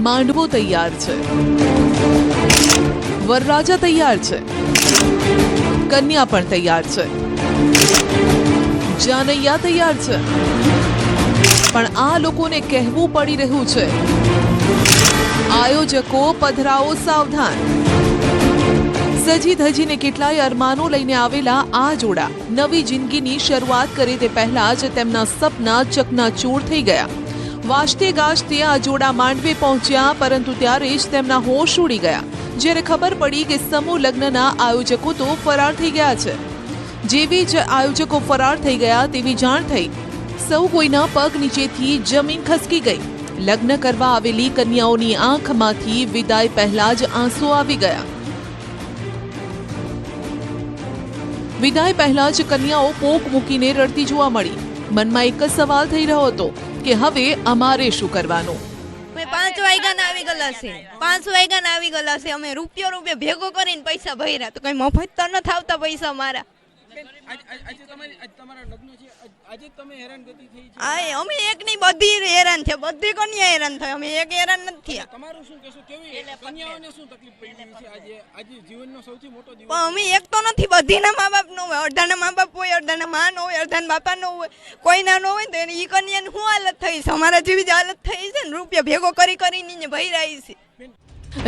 માંડવો તૈયાર છે, વરરાજા તૈયાર છે, કન્યા પણ તૈયાર છે, જાનૈયા તૈયાર છે, પણ આ લોકોને કહેવું પડી રહ્યું છે, આયોજકો પધરાઓ સાવધાન. સજી ધજીને કેટલાય અરમાનો લઈને આવેલા આ જોડા નવી જિંદગીની શરૂઆત કરે તે પહેલા જ તેમના સપના ચકનાચૂર થઈ ગયા. વાજતે ગાજતે આ જોડા માંડવે પહોંચ્યા, પરંતુ ત્યારે જ તેમના હોશ ઉડી ગયા જ્યારે ખબર પડી કે સમૂહ લગ્નના આયોજકો તો ફરાર થઈ ગયા છે. જેવી જ આયોજકો ફરાર થઈ ગયા તેવી જાણ થઈ. સૌ કોઈના પગ નીચેથી જમીન ખસકી ગઈ. લગ્ન કરવા આવેલી કન્યાઓની આંખમાંથી વિદાય પહેલા જ આંસુ આવી ગયા. વિદાય પહેલા જ કન્યાઓ પોક મૂકીને રડતી જોવા મળી. મનમાં એક જ સવાલ થઈ રહ્યો હતો કે હવે અમારે શું કરવાનું. 5 વાગ્યાના આવી ગયેલા છે, 5 વાગ્યાના આવી ગયેલા છે. અમે રૂપિયો ભેગો કરીને પૈસા ભર્યા, તો કઈ મફત તો ન થાવતા પૈસા મારા. અમે એક નહીં બધી હેરાન છે, બધી કન્યા હેરાન થાય, અમે એક હેરાન નથી થયા. પણ અમે એક તો નથી, બધીના મા બાપ નો હોય, અડધાના મા બાપ હોય, અડધાના મા નો હોય, અડધાના બાપા નો હોય, કોઈના નો હોય તો ઈ કન્યાની શું હાલત થઈ છે? અમારા જેવી જ હાલત થઈ છે ને, રૂપિયા ભેગો કરી કરીને ભરાઈ છે.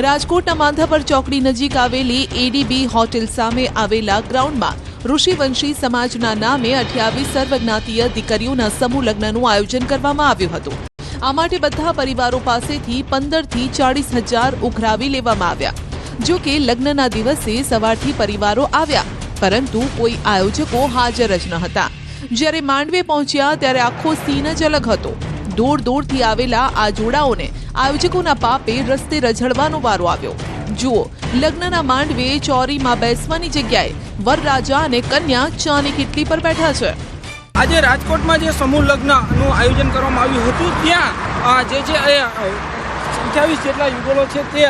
રાજકોટના માંધાપર ચોકડી નજીક આવેલી એડીબી હોટેલ સામે આવેલા ગ્રાઉન્ડમાં ઋષિવંશી સમાજના નામે 28 સર્વજ્ઞાતીય દીકરીઓના સમૂહ લગ્નનું આયોજન કરવામાં આવ્યું હતું. આ માટે બધા પરિવારો પાસેથી 15 થી 40 હજાર ઉઘરાવી લેવામાં આવ્યા. જો કે લગ્નના દિવસે સવારથી પરિવારો આવ્યા, પરંતુ કોઈ આયોજકો હાજર જ ન હતા. જ્યારે માંડવે પહોંચ્યા ત્યારે આખો સીન જ અલગ હતો. દૂર દૂરથી આવેલા આ જોડાઓને આયોજકોના પાપે રસ્તે રઝળવાનો વારો આવ્યો. જુઓ, લગ્નના માંડવે ચોરીમાં બેસવાની જગ્યાએ વરરાજા અને કન્યા ચાની કીટલી પર બેઠા છે. આજે રાજકોટમાં જે સમૂહ લગ્નનું આયોજન કરવામાં આવ્યું હતું, ત્યાં જે 28 જેટલા યુગલો છે તે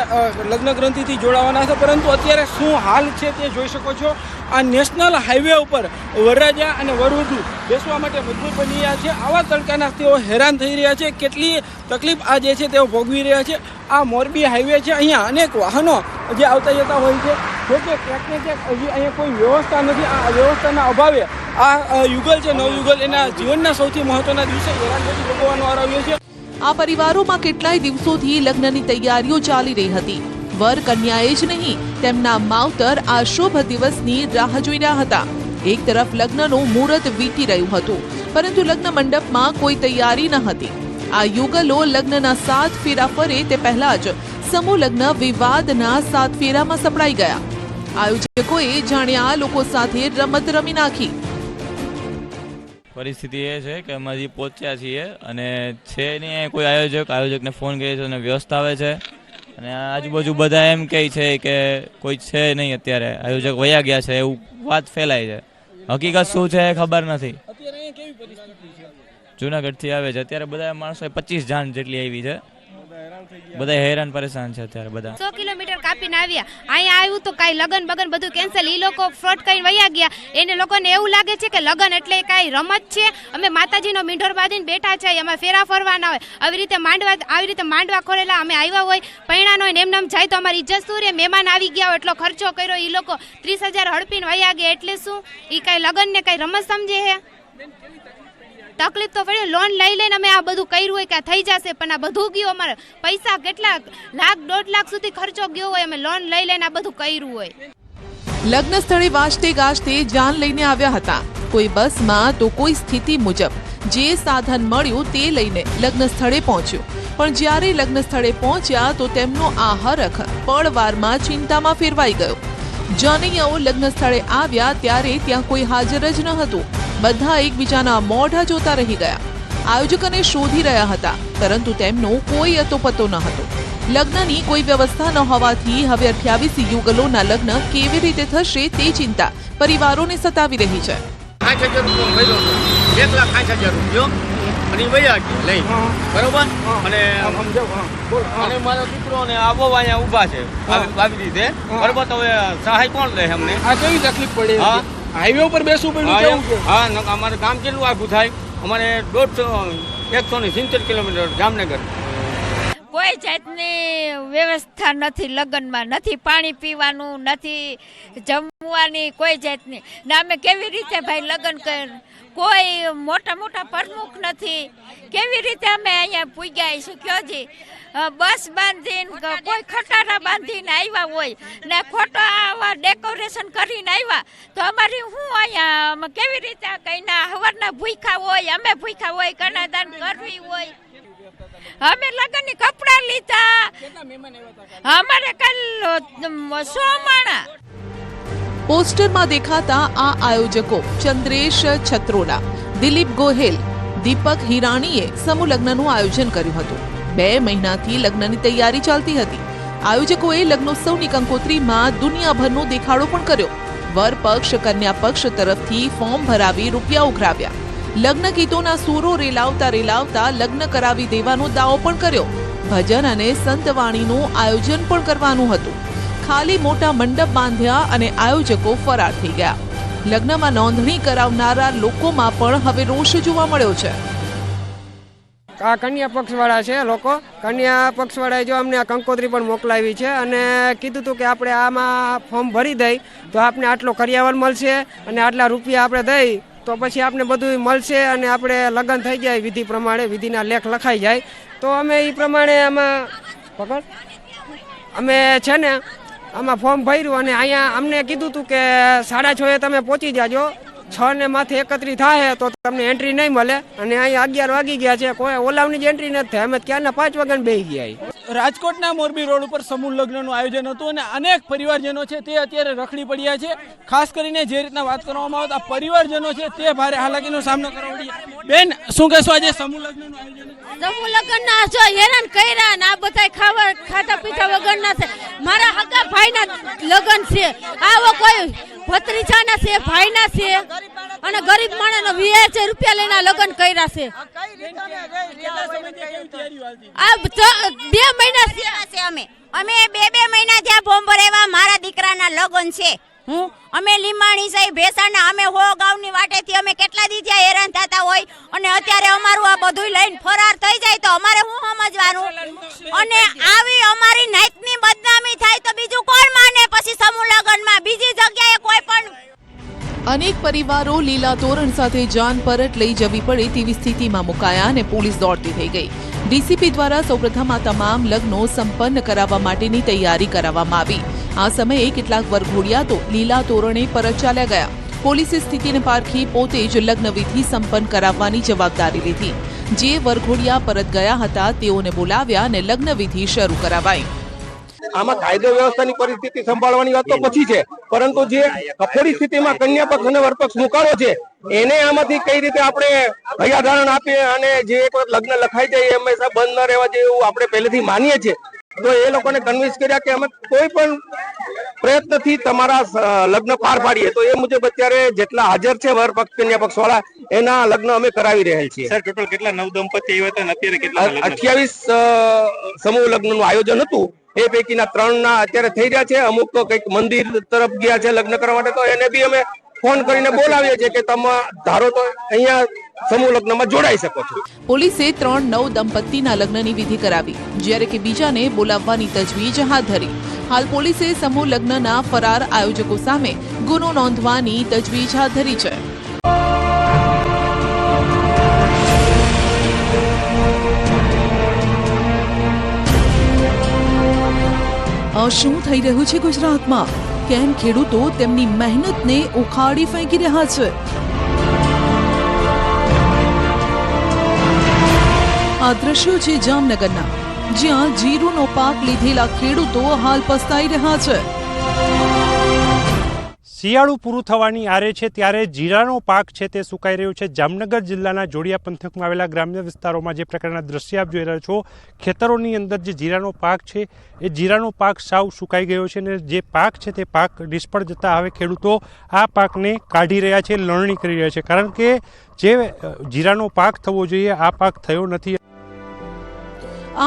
લગ્ન ગ્રંથિથી જોડાવાના હતા. પરંતુ અત્યારે શું હાલ છે તે જોઈ શકો છો. આ નેશનલ હાઈવે ઉપર વરરાજા અને વરવધુ બેસવા માટે મજબૂર બની રહ્યા છે. આવા તડકાના તેઓ હેરાન થઈ રહ્યા છે. કેટલી તકલીફ આ જે છે તેઓ ભોગવી રહ્યા છે. આ મોરબી હાઈવે છે, અહીંયા અનેક વાહનો જે આવતા જતા હોય છે. જોકે ક્યાંક ને ક્યાંક હજી અહીંયા કોઈ વ્યવસ્થા નથી. આ વ્યવસ્થાના અભાવે આ યુગલ છે, નવયુગલ, એના જીવનના સૌથી મહત્વના દિવસે હેરાનગતિ ભોગવવાનો વારો આવ્યો છે. આ પરિવારોમાં કેટલાય દિવસોથી લગ્નની તૈયારીઓ ચાલી રહી હતી. વર કન્યાએ જ નહીં, તેમના માવતર આ શુભ દિવસની રાહ જોઈ રહ્યા હતા. એક તરફ લગ્નનું મુહૂર્ત વીતી રહ્યું હતું, પરંતુ લગ્ન મંડપમાં કોઈ તૈયારી ન હતી. આ યુગલો લગ્નના 7 ફેરા ફરે તે પહેલા જ સમૂહ લગ્ન વિવાદના 7 ફેરામાં સપડાઈ ગયા. આયોજકોએ જાણે આ લોકો સાથે રમત રમી નાખી. પરિસ્થિતિ એ છે કે અમે હજી પહોંચ્યા છીએ અને છે નહીં કોઈ આયોજકને ફોન કરીએ છીએ અને વ્યસ્ત આવે છે. અને આજુબાજુ બધા એમ કહે છે કે કોઈ છે નહીં, અત્યારે આયોજક વયા ગયા છે, એવું વાત ફેલાય છે. હકીકત શું છે એ ખબર નથી. જુનાગઢથી આવે છે, અત્યારે બધા માણસો 25 જાન જેટલી આવી છે. બધા હેરાન પરેશાન છે અત્યારે. બધા 100 કિલોમીટર કાપીને આવ્યા, અહીંયા આવ્યું તો કાંઈ લગન બગન બધું કેન્સલ. ઈ લોકો ફ્રોડ કરીને વયા ગયા. એને લોકોને એવું લાગે છે કે લગન એટલે કાંઈ રમત છે. અમે માતાજીનો મીંઢોર બાંધીને બેઠા છે, અમે ફેરા ફરવાના હોય. આવી રીતે માંડવા ખોલેલા અમે આવ્યા હોય, પૈણાનો હોય ને એમને જાય તો અમારી ઇજ્જત શું રે? મહેમાન આવી ગયા હોય, એટલો ખર્ચો કર્યો, ઈ લોકો 30,000 હડપીને વયા ગયા, એટલે શું? ઈ કાંઈ લગન ને કાંઈ રમત સમજે હે? તકલીફ તો પડે. લોન લઈ લઈને અમે આ બધું કર્યું હોય કે થઈ જશે, પણ આ બધું ગયું. અમારે પૈસા કેટલા લાખ 1.5 લાખ સુધી ખર્ચો ગયો હોય. અમે લોન લઈ લઈને આ બધું કર્યું હોય. લગ્ન સ્થળે વાજતે ગાજતે જાન લઈને આવ્યા હતા. કોઈ બસમાં તો કોઈ સ્થિતિ મુજબ જે સાધન મળ્યું તે લઈને લગ્ન સ્થળે પહોંચ્યું. પણ જ્યારે લગ્ન સ્થળે પહોંચ્યા તો તેમનો આ હરખ પળવારમાં ચિંતામાં ફેરવાઈ ગયો. જાનૈયાઓ લગ્ન સ્થળે આવ્યા ત્યારે ત્યાં કોઈ હાજર જ ન હતું. બધા એકબીજાના મોઢા જોતા રહી ગયા. આયોજકોને શોધી રહ્યા હતા, પરંતુ તેમનો કોઈ અતોપતો ન હતો. લગ્નની કોઈ વ્યવસ્થા ન હોવાથી હવે 28 યુગલોના લગ્ન કેવી રીતે થશે તે ચિંતા પરિવારોને સતાવી રહી છે. 1,60,000 રૂપિયો અને વયા લઈ બરોબર. અને મારો દીકરો ને આવો અહીંયા ઊભા છે આવી રીતે બરોબર. તો હવે સહાય કોણ લે અમને? આ કેવી તકલીફ પડે? હાઈવે ઉપર બેસવું પડ્યું. હા, અમારે ગામ કેટલું આખું થાય? અમારે 170 કિલોમીટર જામનગર. કોઈ જાતની વ્યવસ્થા નથી લગ્નમાં, નથી પાણી પીવાનું, નથી જમવાની, કોઈ જાતની. ને અમે કેવી રીતે ભાઈ લગ્ન કર, કોઈ મોટા મોટા પ્રમુખ નથી, કેવી રીતે અમે અહીંયા પૂગ્યા છું કયો જી? બસ બાંધીને કોઈ ખટારા બાંધીને આવ્યા હોય ને ખોટા આવા ડેકોરેશન કરીને આવ્યા તો અમારી હું અહીંયા કેવી રીતે કઈના હવારના ભૂખ્યા હોય, અમે ભૂખ્યા હોય, કન્યાદાન કરવી હોય. અમે લગ્નની કપડા લીધા, અમારે કાલ 100 માણા. પોસ્ટરમાં દેખાતા આ આયોજકો ચંદ્રેશ છત્રોલા, દિલીપ ગોહેલ, દીપક હિરાણીએ સમૂહ લગ્નનું આયોજન કર્યું હતું. 2 મહિનાથી લગ્નની તૈયારી ચાલતી હતી. આયોજકોએ લગ્નોત્સવની કંકોત્રીમાં દુનિયાભરનો દેખાડો પણ કર્યો. વર પક્ષ કન્યા પક્ષ તરફથી ફોર્મ ભરાવી રૂપિયા ઉઘરાવ્યા. લગ્ન ગીતોના સૂરો રેલાવતા લગ્ન કરાવી દેવાનો દાવો પણ કર્યો. ભજન અને સંતવાણીનું આયોજન પણ કરવાનું હતું. ખાલી મોટા મંડપ બાંધ્યા અને આયોજકો ફરાર થઈ ગયા. લગ્નમાં નોંધણી કરાવનારા લોકોમાં પણ હવે રોષ જોવા મળ્યો છે. આ કન્યા પક્ષવાળા છે લોકો, કન્યા પક્ષવાળાએ જો અમને આ કંકોત્રી પણ મોકલાવી છે અને કીધું હતું કે આપણે આમાં ફોર્મ ભરી દઈ તો આપણે આટલો કરિયાવર મળશે અને આટલા રૂપિયા આપણે દઈ તો પછી આપણે બધું મળશે અને આપણે લગ્ન થઈ જાય વિધિ પ્રમાણે, વિધિના લેખ લખાઈ જાય. તો અમે એ પ્રમાણે અમે છે ને આમાં ફોર્મ ભર્યું અને અહીંયા અમને કીધું હતું કે 6:30 તમે પહોંચી જાજો, 6 ને માથે એકત્રિત થાય તો તમને એન્ટ્રી નહીં મળે. અને અહીંયા 11 વાગી ગયા છે, કોઈ ઓલાવની જ એન્ટ્રી નથી થઈ. અમે ક્યારના 5 વાગ્યાને બેસી ગયા. રાજકોટના મોરબી રોડ ઉપર સમૂહ લગ્નનું આયોજન હતું અને અનેક પરિવારજનો છે તે અત્યારે રખડી પડ્યા છે. ખાસ કરીને જે રીતના વાત કરવામાં આવે તો આ પરિવારજનો છે તે ભારે હાલાકીનો સામનો કરવો પડ્યો. બેન, શું કહેશો આજે સમૂહ લગ્નનું આયોજન? સમૂહ લગ્નના જો હેરાન કર્યા ને આ બધા ખાતા પીતા વગરના છે. મારા હગા ભાઈના લગ્ન છે, આવો કોઈ ભત્રીજાના છે, ભાઈના છે અને ગરીબ માણસનો 20,000 રૂપિયા લઈને લગ્ન કર્યા છે. આ 2 મહિના છે. અમે 2 મહિના જ્યાં ફોર્મ ભરાવ્યા. મારા દીકરાના લગ્ન છે. અમે લીમાણી સાહેબ ભેસાણના, અમે હો ગામની વાટેથી અમે કેટલા દી જ્યાં હેરાન થતા હોય અને અત્યારે અમારું આ બધું લઈને ફરાર થઈ જાય તો અમારે શું સમજવાનું? અને આવી અમારી નાતની બદનામી થાય તો બીજું કોણ માને? પછી સમૂહ લગ્નમાં બીજી જગ્યાએ કોઈ પણ. અનેક પરિવારો લીલા તોરણ સાથે જાન પરત લઈ જવી પડે તેવી સ્થિતિમાં મુકાયા અને પોલીસ દોડતી થઈ ગઈ. ડીસીપી દ્વારા સૌપ્રથમ આ તમામ લગ્નો સંપન્ન કરાવવા માટેની તૈયારી કરાવવામાં આવી. આ સમયે કેટલાક વરઘોડિયા તો લીલા તોરણે પરત ચાલ્યા ગયા. પોલીસે સ્થિતિને પારખી પોતે જ લગ્ન વિધિ સંપન્ન કરાવવાની જવાબદારી લીધી. જે વરઘોડિયા પરત ગયા હતા તેઓને બોલાવ્યા અને લગ્ન વિધિ શરૂ કરાવાઈ. આમાં કાયદો વ્યવસ્થાની પરિસ્થિતિ સંભાળવાની વાત તો પછી છે, પરંતુ જે કફોડી સ્થિતિમાં કન્યા પક્ષ અને વરપક્ષ મુકાવો છે એને આમાંથી કઈ રીતે આપણે હૈયાધારણ આપીએ અને જે એક લગ્ન લખાઈ જાય એ હંમેશા બંધ ન રહેવા જોઈએ એવું આપણે પહેલેથી માનીએ છીએ. તો એ લોકોને કન્વિન્સ કર્યા કે અમે કોઈ પણ પ્રયત્નથી તમારા લગ્ન પાર પાડીએ. તો એ મુજબ અત્યારે જેટલા હાજર છે વર પક્ષ કન્યા પક્ષ વાળા એના લગ્ન અમે કરાવી રહેલ છીએ. સર, ટોટલ કેટલા નવ દંપતી આવ્યા હતા અત્યારે કેટલા? 28 સમૂહ લગ્નનું આયોજન હતું. એ પૈકીના 3 અત્યારે થઈ રહ્યા છે. અમુક કંઈક મંદિર તરફ ગયા છે લગ્ન કરવા માટે, તો એને બી અમે ફોન કરીને બોલાવીએ છીએ કે તમે ધારો તો અહીંયા સમૂહ લગ્નમાં જોડાઈ શકો છો. પોલીસે 3 નવ દંપતીના લગ્નની વિધિ કરાવી, જ્યારે કે બીજાને બોલાવવાની તજવીજ હાથ ધરી. હાલ પોલીસે સમૂહ લગ્નના ફરાર આયોજકો સામે ગુનો નોંધવાની તજવીજ હાથ ધરી છે. શું થઈ રહ્યું છે ગુજરાતમાં? કેમ ખેડૂતો તેમની મહેનતને ઉખાડી ફેંકી રહ્યા છે? આ દ્રશ્યો છે જામનગરના, જ્યાં જીરુનો પાક લીધેલા ખેડૂતો હાલ પસ્તાઈ રહ્યા છે. શિયાળું પૂરું થવાની આરે છે ત્યારે જીરાનો પાક છે તે સુકાઈ રહ્યો છે. જામનગર જિલ્લાના જોડિયા પંથકમાં આવેલા ગ્રામ્ય વિસ્તારોમાં જે પ્રકારના દ્રશ્ય આપ જોઈ રહ્યા છો, ખેતરોની અંદર જે જીરાનો પાક છે એ જીરાનો પાક સાવ સુકાઈ ગયો છે અને જે પાક છે તે પાક નિષ્ફળ જતા હવે ખેડૂતો આ પાકને કાઢી રહ્યા છે, લણણી કરી રહ્યા છે. કારણ કે જે જીરાનો પાક થવો જોઈએ આ પાક થયો નથી.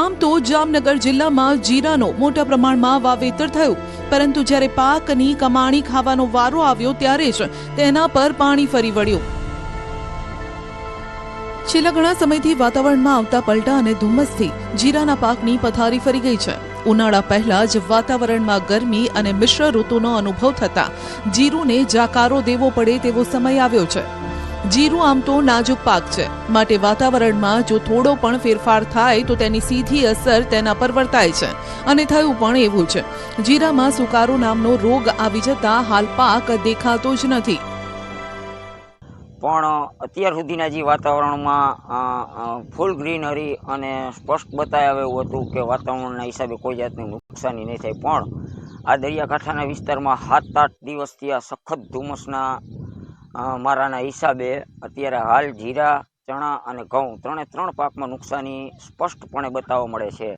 આમ તો જામનગર જિલ્લામાં જીરાનો મોટા પ્રમાણમાં વાવેતર થયું, પરંતુ જ્યારે પાકની કમાણી ખાવાનો વારો આવ્યો ત્યારે જ તેના પર પાણી ફરી વળ્યું. છેલ્લા ઘણા સમયથી વાતાવરણમાં આવતા પલટા અને ધુમ્મસથી જીરાના પાકની પથારી ફરી ગઈ છે. ઉનાળા પહેલા જ વાતાવરણમાં ગરમી અને મિશ્ર ઋતુનો અનુભવ થતા જીરુને જાકારો દેવો પડે તેવો સમય આવ્યો છે. જીરું આમ તો નાજુક પાક છે, માટે વાતાવરણમાં જો થોડો પણ ફેરફાર થાય તો તેની સીધી અસર તેના પર વર્તાય છે અને થયું પણ એવું છે. જીરામાં સુકારો નામનો રોગ આવી જતા હાલ પાક દેખાતો જ નથી. પણ અત્યાર સુધીના જે વાતાવરણમાં ફૂલ ગ્રીનરી અને સ્પષ્ટ બતાવ્યું એવું હતું કે વાતાવરણના હિસાબે કોઈ જાતની નુકસાની નહીં થાય, પણ આ દરિયાકાંઠાના વિસ્તારમાં 7-8 દિવસથી આ સખત ધુમ્મસના મારાના હિસાબે અત્યારે હાલ જીરા, ચણા અને ઘઉં ત્રણ પાકમાં નુકસાની સ્પષ્ટપણે બતાવવા મળે છે.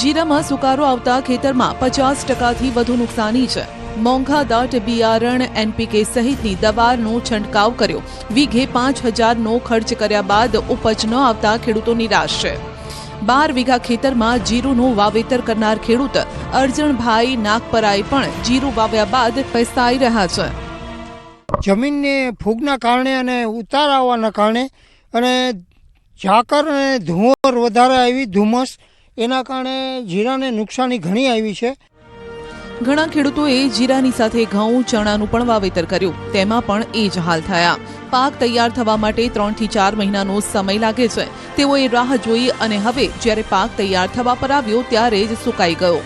જીરામાં સુકારો આવતા ખેતરમાં 50%થી વધુ નુકસાની છે. મોંઘા દાટ બિયારણ NPK સહિતની દવાનો છંટકાવ કર્યો. વીઘે 5,000નો ખર્ચ કર્યા બાદ ઉપજ ન આવતા ખેડૂતો નિરાશ છે. 12 વીઘા ખેતરમાં જીરુનું વાવેતર કરનાર ખેડૂત અરજણભાઈ નાગપરાએ પણ જીરું વાવ્યા બાદ પસ્તાઈ રહ્યા છે. જમીનને ફૂગના કારણે અને ઉતાર આવવાના કારણે અને ઝાકર અને ધુમ્મર વધારે આવી, ધુમ્મસ, એના કારણે જીરાને નુકસાની ઘણી આવી છે. ઘણા ખેડૂતોએ જીરાની સાથે ઘઉં, ચણાનું પણ વાવેતર કર્યું. તેમાં પણ એ જ હાલ થયા. પાક તૈયાર થવા માટે 3 થી 4 મહિનાનો સમય લાગે છે. તેઓએ રાહ જોઈ અને હવે જ્યારે પાક તૈયાર થવા પર આવ્યો ત્યારે જ સુકાઈ ગયો.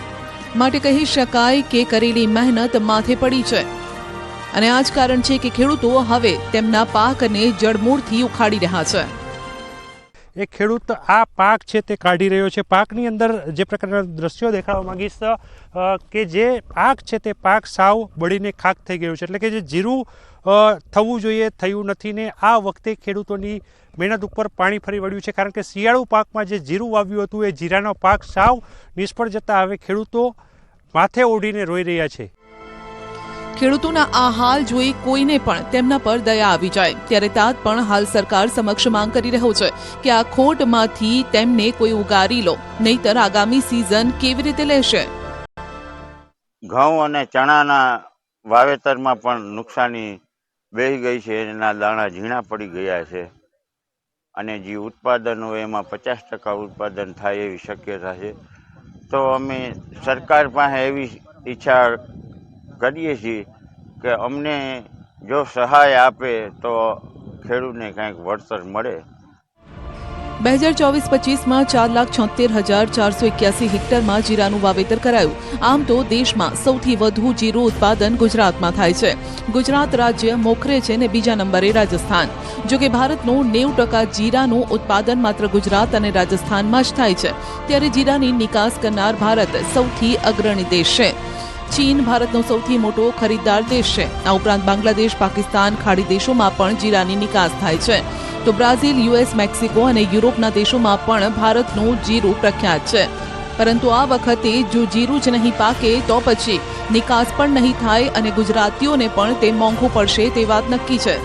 માટે કહી શકાય કે કરેલી મહેનત માથે પડી છે. અને આ જ કારણ છે કે ખેડૂતો હવે તેમના પાકને જડમૂળથી ઉખાડી રહ્યા છે. એ ખેડૂત આ પાક છે તે કાઢી રહ્યો છે. પાકની અંદર જે પ્રકારના દ્રશ્યો દેખાડવા માંગીશ કે જે પાક છે તે પાક સાવ બળીને ખાક થઈ ગયું છે. એટલે કે જે જીરું થવું જોઈએ થયું નથી ને આ વખતે ખેડૂતોની મહેનત ઉપર પાણી ફરી વળ્યું છે. કારણ કે શિયાળુ પાકમાં જે જીરું વાવ્યું હતું એ જીરાનો પાક સાવ નિષ્ફળ જતા હવે ખેડૂતો માથે ઓઢીને રોઈ રહ્યા છે. ખેડૂતોના આ હાલ જોઈ કોઈને પણ તેમના પર દયા આવી જાય. ત્યારે તાત પણ હાલ સરકાર સમક્ષ માંગ કરી રહ્યો છે કે આ ખોટમાંથી તેમને કોઈ ઉગારી લો, નહીતર આગામી સિઝન કેવી રીતે લેશે. ઘઉં અને ચણાના વાવેતરમાં પણ નુકસાની બેહી ગઈ છે. એના દાણા ઝીણા પડી ગયા છે અને જે ઉત્પાદન હોય એમાં 50% ઉત્પાદન થાય એવી શક્યતા છે. તો અમે સરકાર પાસે એવી ઈચ્છા કરીએ છીએ કે અમને જો સહાય આપે તો ખેડૂતને કંઈક વળતર મળે. 2024-25માં 4,76,481 હેક્ટરમાં જીરાનું વાવેતર કરાયું. આમ તો દેશમાં સૌથી વધુ જીરું ઉત્પાદન ગુજરાતમાં થાય છે. ગુજરાત રાજ્ય મોખરે છે ને બીજા નંબરે રાજસ્થાન. જોકે ભારતનું 90% જીરાનું ઉત્પાદન માત્ર ગુજરાત અને રાજસ્થાનમાં જ થાય છે. ત્યારે જીરાની નિકાસ કરનાર ભારત સૌથી અગ્રણી દેશ છે. ચીન ભારતનો સૌથી મોટો ખરીદદાર દેશ છે. આ ઉપરાંત બાંગ્લાદેશ, પાકિસ્તાન, ખાડી દેશોમાં પણ જીરાની નિકાસ થાય છે. તો બ્રાઝિલ, US, મેક્સિકો અને યુરોપના દેશોમાં પણ ભારતનું જીરું પ્રખ્યાત છે. પરંતુ આ વખતે જો જીરું જ નહીં પાકે તો પછી નિકાસ પણ નહીં થાય અને ગુજરાતીઓને પણ તે મોંઘું પડશે તે વાત નક્કી છે.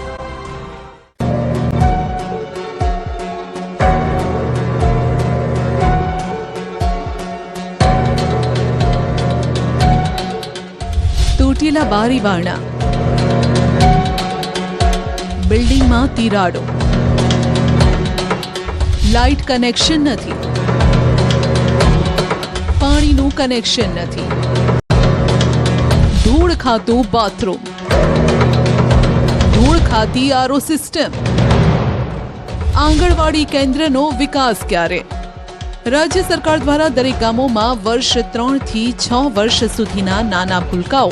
તૂટેલા બારી બારણા, બિલ્ડિંગમાં તિરાડો, લાઇટ કનેક્શન નથી, પાણીનું કનેક્શન નથી, ધૂળ ખાતું બાથરૂમ, ધૂળ ખાતી આરો સિસ્ટમ. આંગણવાડી કેન્દ્રનો વિકાસ ક્યારે? રાજ્ય સરકાર દ્વારા દરેક ગામોમાં વર્ષ 3 થી 6 વર્ષ સુધીના નાના ભૂલકાઓ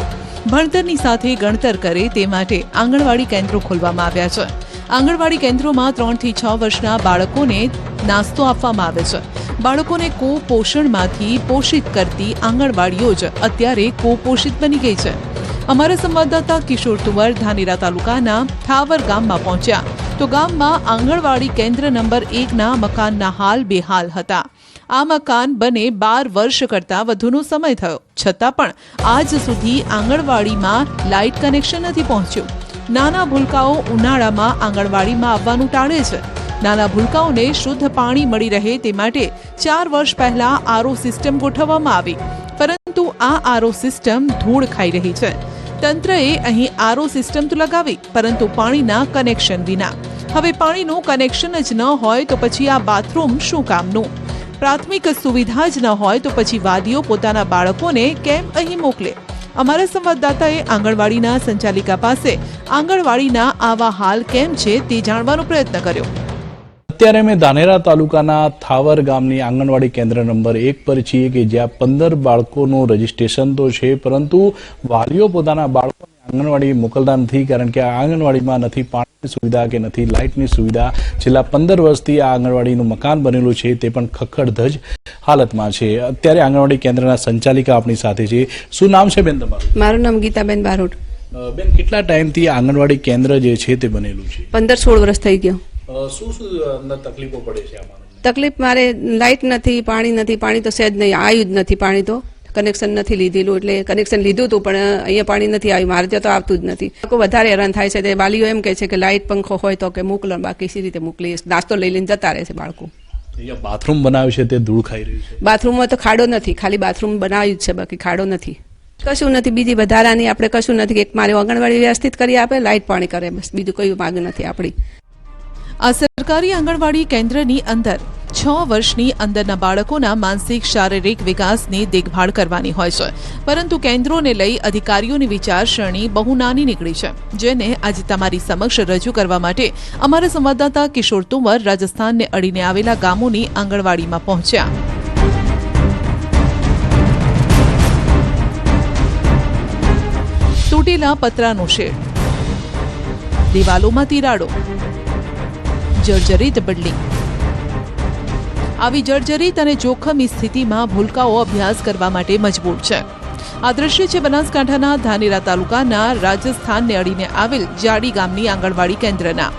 ભણતરની સાથે ગણતર કરે તે માટે આંગણવાડી કેન્દ્રો ખોલવામાં આવ્યા છે. આંગણવાડી કેન્દ્રોમાં 3 થી 6 વર્ષના બાળકોને નાસ્તો આપવામાં આવે છે. બાળકોને કુપોષણમાંથી પોષિત કરતી આંગણવાડીઓ જ અત્યારે કુપોષિત બની ગઈ છે. અમારા સંવાદદાતા કિશોર તુવર ધાનેરા તાલુકાના થાવર ગામમાં પહોંચ્યા તો ગામમાં આંગણવાડી કેન્દ્ર નંબર 1ના મકાનના હાલ બેહાલ હતા. આ મકાન બને 12 વર્ષ કરતાં વધુનો સમય થયો, છતાં પણ આજ સુધી આંગણવાડીમાં લાઇટ કનેક્શન નથી પહોંચ્યું. નાના ભૂલકાઓ ઉનાળામાં આંગણવાડીમાં આવવાનું ટાળે છે. નાના ભૂલકાઓને શુદ્ધ પાણી મળી રહે તે માટે 4 વર્ષ પહેલા આરો સિસ્ટમ ગોઠવવામાં આવી, પરંતુ આ આરો સિસ્ટમ ધૂળ ખાઈ રહી છે. તંત્રએ અહીં આરો સિસ્ટમ તો લગાવી, પરંતુ પાણીના કનેક્શન વિના. હવે પાણીનું કનેક્શન જ ન હોય તો પછી આ બાથરૂમ શું કામનું? પ્રાથમિક સુવિધા જ ન હોય તો પછી વાલીઓ પોતાના બાળકોને કેમ અહીં મોકલે? અમારા સંવાદદાતાએ આંગણવાડીના સંચાલિકા પાસે આંગણવાડીના આવા હાલ કેમ છે તે જાણવાનો પ્રયત્ન કર્યો. અત્યારે અમે ધાનેરા તાલુકાના થાવર ગામની આંગણવાડી કેન્દ્ર નંબર 1 પર છીએ કે જ્યાં 15 બાળકોનું રજીસ્ટ્રેશન તો છે, પરંતુ વાલીઓ પોતાના બાળકોને આંગણવાડી મોકલતા નથી, કારણ કે આ આંગણવાડીમાં નથી પાણીની સુવિધા કે નથી લાઇટની સુવિધા. છેલ્લા 15 વર્ષથી આ આંગણવાડીનું મકાન બનેલું છે તે પણ ખખડધજ હાલતમાં છે. અત્યારે આંગણવાડી કેન્દ્રના સંચાલિકા આપણી સાથે છે. શું નામ છે બેન તમારું? મારું નામ ગીતાબેન બારોટ. બેન, કેટલા ટાઈમથી આંગણવાડી કેન્દ્ર જે છે તે બનેલું છે? 15-16 વર્ષ થઈ ગયો. શું અંદર તકલીફો પડે છે આમાં? તકલીફ મારે લાઇટ નથી, પાણી નથી. પાણી તો સહેજ નહીં આવ્યું જ નથી. પાણી તો કનેક્શન નથી લીધેલું, એટલે કનેક્શન લીધું હતું પણ અહીંયા પાણી નથી આવ્યું. મારે ત્યાં તો આવતું જ નથી. લોકો વધારે હેરાન થાય છે. તે વાલીઓ એમ કહે છે કે લાઇટ પંખો હોય તો કે મોકલો, બાકી સી રીતે મોકલીએ? નાસ્તો લઈ લઈને જતા રહે છે બાળકો. અહીંયા બાથરૂમ બનાવ્યું છે તે ધૂળ ખાઈ રહ્યું છે. બાથરૂમમાં તો ખાડો નથી, ખાલી બાથરૂમ બનાવ્યું જ છે, બાકી ખાડો નથી. કશું નથી. બીજી વધારાની આપણે કશું નથી કે મારે આંગણવાડી વ્યવસ્થિત કરી આપે, લાઇટ પાણી કરે, બસ બીજું કઈ માંગ નથી આપણી. આ સરકારી આંગણવાડી કેન્દ્રની અંદર 6 વર્ષની અંદરના બાળકોના માનસિક શારીરિક વિકાસની દેખભાળ કરવાની હોય છે, પરંતુ કેન્દ્રોને લઈ અધિકારીઓની વિચારસરણી બહુ નાની નીકળી છે, જેને આજે તમારી સમક્ષ રજૂ કરવા માટે અમારા સંવાદદાતા કિશોર તુમર રાજસ્થાનને અડીને આવેલા ગામોની આંગણવાડીમાં પહોંચ્યા. તૂટેલા પતરાનો શેડ, દિવાલોમાં તિરાડો, જર્જરિત બિલ્ડિંગ. આવી જર્જરિત અને જોખમી સ્થિતિમાં ભૂલકાઓ અભ્યાસ કરવા માટે મજબૂર છે. આ દ્રશ્ય છે બનાસકાંઠાના ધાનેરા તાલુકાના રાજસ્થાનને અડીને આવેલ જાડી ગામની આંગણવાડી કેન્દ્રના.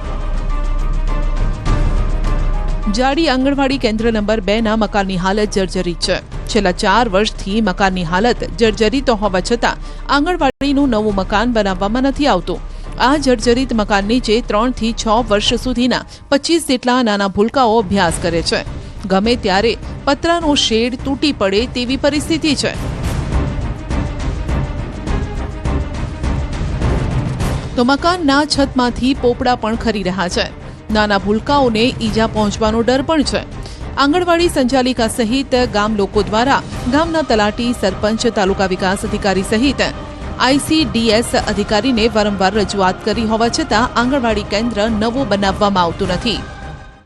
જાડી આંગણવાડી કેન્દ્ર નંબર 2 ના મકાનની હાલત જર્જરિત છે. છેલ્લા 4 વર્ષથી મકાનની હાલત જર્જરિત હોવા છતાં આંગણવાડીનું નવું મકાન બનાવવામાં નથી આવતું. આ જર્જરિત મકાન નીચે 3 થી 6 વર્ષ સુધીના 25 જેટલા નાના ભૂલકાઓ અભ્યાસ કરે છે. ગમે ત્યારે પતરાનો શેડ તૂટી પડે તેવી પરિસ્થિતિ છે. તો મકાનના છતમાંથી પોપડા પણ ખરી રહ્યા છે. નાના ભૂલકાઓને ઈજા પહોંચવાનો ડર પણ છે. આંગણવાડી સંચાલિકા સહિત ગામ લોકો દ્વારા ગામના તલાટી, સરપંચ, તાલુકા વિકાસ અધિકારી સહિત ICDS અધિકારીને વારંવાર રજૂઆત કરી હોવા છતાં આંગણવાડી કેન્દ્ર નવું બનાવવામાં આવતું નથી.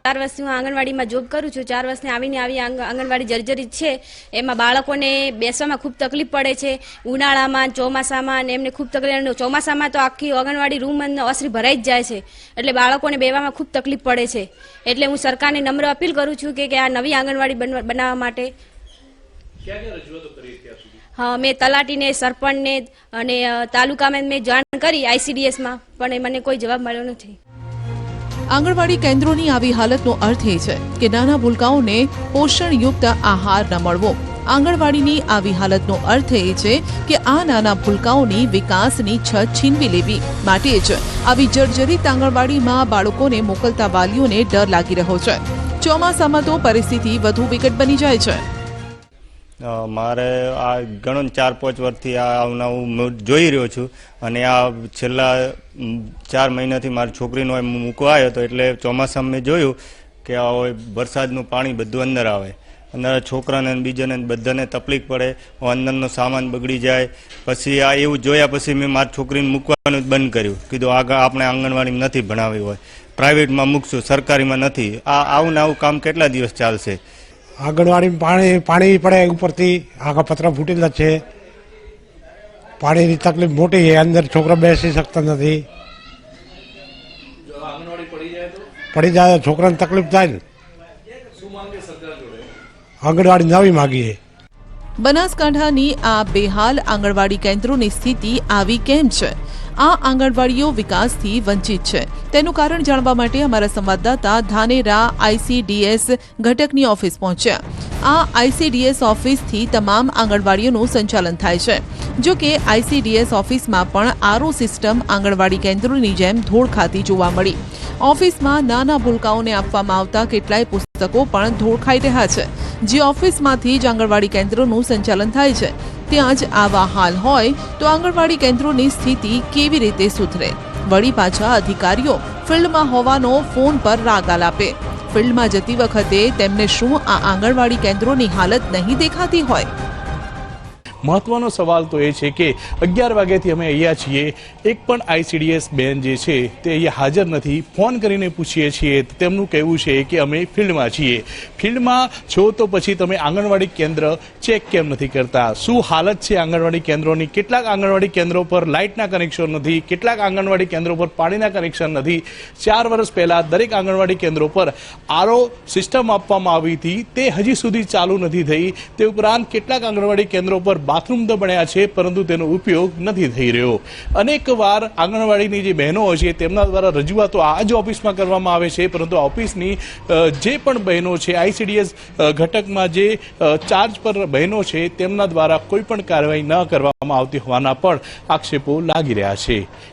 4 વર્ષથી હું આંગણવાડીમાં જોબ કરું છું. 4 વર્ષની આવી આંગણવાડી જર્જરિત છે. એમાં બાળકોને બેસવામાં ખૂબ તકલીફ પડે છે. ઉનાળામાં, ચોમાસામાં એમને ખૂબ તકલીફ. ચોમાસામાં તો આખી આંગણવાડી રૂમ અસરી ભરાઈ જ જાય છે, એટલે બાળકોને બેવામાં ખૂબ તકલીફ પડે છે. એટલે હું સરકારને નમ્ર અપીલ કરું છું કે આ નવી આંગણવાડી બનાવવા માટે. હા, મેં તલાટીને, સરપંચને અને તાલુકામાં મેં જાણ કરી ICDSમાં, પણ મને કોઈ જવાબ મળ્યો નથી. આંગણવાડી કેન્દ્રોની આવી હાલતનો અર્થ એ છે કે નાના ભૂલકાઓને પોષણયુક્ત આહાર ન મળવો. આંગણવાડીની આવી હાલતનો અર્થ એ છે કે આ નાના ભૂલકાઓની વિકાસની છત છીનવી લેવી. માટે જ આવી જર્જરિત આંગણવાડીમાં બાળકોને મોકલતા વાલીઓને ડર લાગી રહ્યો છે. ચોમાસામાં તો પરિસ્થિતિ વધુ વિકટ બની જાય છે. મારે આ ઘણો 4-5 વર્ષથી આ હું જોઈ રહ્યો છું, અને આ છેલ્લા 4 મહિનાથી મારી છોકરીનો મૂકવા આવ્યો હતો. એટલે ચોમાસામાં મેં જોયું કે વરસાદનું પાણી બધું અંદર આવે, અંદર છોકરાને બીજાને બધાને તકલીફ પડે, અંદરનો સામાન બગડી જાય. પછી આ એવું જોયા પછી મેં મારી છોકરીને મૂકવાનું જ બંધ કર્યું. કીધું આગળ આપણે આંગણવાડીમાં નથી ભણાવી હોય, પ્રાઇવેટમાં મૂકશું, સરકારીમાં નથી. આવું ને આવું કામ કેટલા દિવસ ચાલશે? આંગણવાડીમાં પાણી પડે ઉપરથી, આખા પતરા ફૂટેલા છે. પાણીની તકલીફ મોટી છે, અંદર છોકરા બેસી શકતા નથી. પડી જાય તો છોકરાને તકલીફ થાય ને. આંગણવાડી નવી માગીએ. બનાસકાંઠાની આ બેહાલ આંગણવાડી કેન્દ્રોની સ્થિતિ આવી કેમ છે? આ આંગણવાડીઓ વિકાસથી વંચિત છે. તેનું કારણ જાણવા માટે અમારા સંવાદદાતા ધાનેરા ICDS ઘટકની ઓફિસ પહોંચ્યા. આ ICDS ઓફિસથી તમામ આંગણવાડીઓનું સંચાલન થાય છે. જો કે ICDS ઓફિસમાં પણ RO સિસ્ટમ આંગણવાડી કેન્દ્રોની જેમ ધૂળ ખાતી જોવા મળી. ઓફિસમાં નાના ભૂલકાઓને આપવામાં આવતા કેટલાય પુસ્તકો પણ ધૂળ ખાઈ રહ્યા છે. જે ઓફિસમાંથી જ આંગણવાડી કેન્દ્રોનું સંચાલન થાય છે, ત્યાં જ આવા હાલ હોય તો આંગણવાડી કેન્દ્રોની સ્થિતિ કેવી રીતે સુધરે? વળી પાછા અધિકારીઓ ફિલ્ડમાં હોવાનો ફોન પર રાગ આલાપે. ફિલ્ડમાં જતી વખતે તેમને શું આ આંગણવાડી કેન્દ્રોની હાલત નહીં દેખાતી હોય? મહત્વનો સવાલ તો એ છે કે 11 વાગ્યાથી અમે અહીંયા છીએ, એક પણ ICDS બેન જે છે તે અહીંયા હાજર નથી. ફોન કરીને પૂછીએ છીએ તો તેમનું કહેવું છે કે અમે ફિલ્ડમાં છીએ. ફિલ્ડમાં છો તો પછી તમે આંગણવાડી કેન્દ્ર ચેક કેમ નથી કરતા? શું હાલત છે આંગણવાડી કેન્દ્રોની? કેટલાક આંગણવાડી કેન્દ્રો પર લાઇટના કનેક્શન નથી, કેટલાક આંગણવાડી કેન્દ્રો પર પાણીના કનેક્શન નથી. 4 વર્ષ પહેલા દરેક આંગણવાડી કેન્દ્રો પર RO સિસ્ટમ આપવામાં આવી હતી, તે હજી સુધી ચાલુ નથી થઈ. તે ઉપરાંત કેટલાક આંગણવાડી કેન્દ્રો પર બાથરૂમ તો બન્યા છે પરંતુ તેનો ઉપયોગ નથી થઈ રહ્યો. અનેક વાર આંગણવાડીની જે બહેનો હોય છે તેમના દ્વારા રજૂઆતો આ જ ઓફિસમાં કરવામાં આવે છે, પરંતુ આ ઓફિસની જે પણ બહેનો છે ICDS ઘટકમાં જે ચાર્જ પર બહેનો છે તેમના દ્વારા કોઈ પણ કાર્યવાહી ન કરવામાં આવતી હોવાના પણ આક્ષેપો લાગી રહ્યા છે.